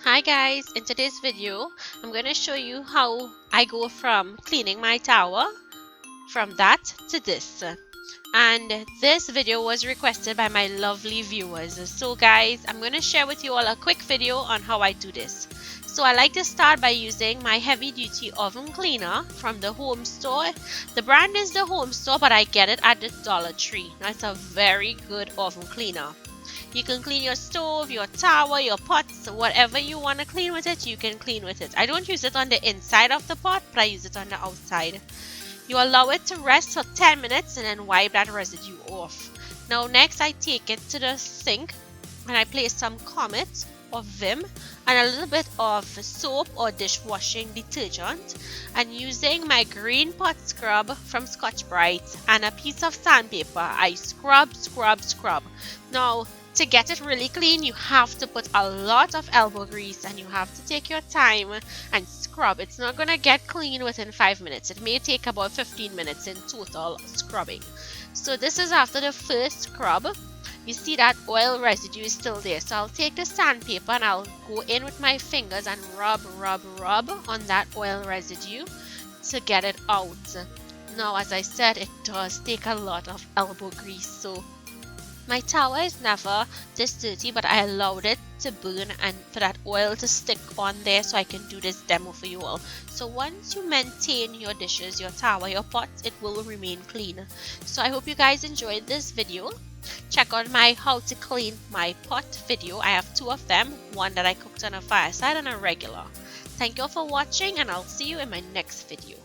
Hi guys, in today's video, I'm going to show you how I go from cleaning my tower from that to this. And this video was requested by my lovely viewers. So guys, I'm going to share with you all a quick video on how I do this. So I like to start by using my heavy duty oven cleaner from the home store. The brand is the home store, but I get it at the Dollar Tree. Now it's a very good oven cleaner. You can clean your stove, your tower, your pots, whatever you want to clean with it, you can clean with it. I don't use it on the inside of the pot, but I use it on the outside. You allow it to rest for 10 minutes and then wipe that residue off. Now next I take it to the sink and I place some Comet or Vim and a little bit of soap or dishwashing detergent, and using my green pot scrub from Scotch-Brite and a piece of sandpaper, I scrub. Now to get it really clean, you have to put a lot of elbow grease and you have to take your time and scrub. It's not going to get clean within 5 minutes. It may take about 15 minutes in total scrubbing. So this is after the first scrub. You see that oil residue is still there. So I'll take the sandpaper and I'll go in with my fingers and rub on that oil residue to get it out. Now, as I said, it does take a lot of elbow grease. So my tower is never this dirty, but I allowed it to burn and for that oil to stick on there so I can do this demo for you all. So once you maintain your dishes, your tower, your pots, it will remain clean. So I hope you guys enjoyed this video. Check out my how to clean my pot video. I have two of them, one that I cooked on a fireside and a regular. Thank you all for watching, and I'll see you in my next video.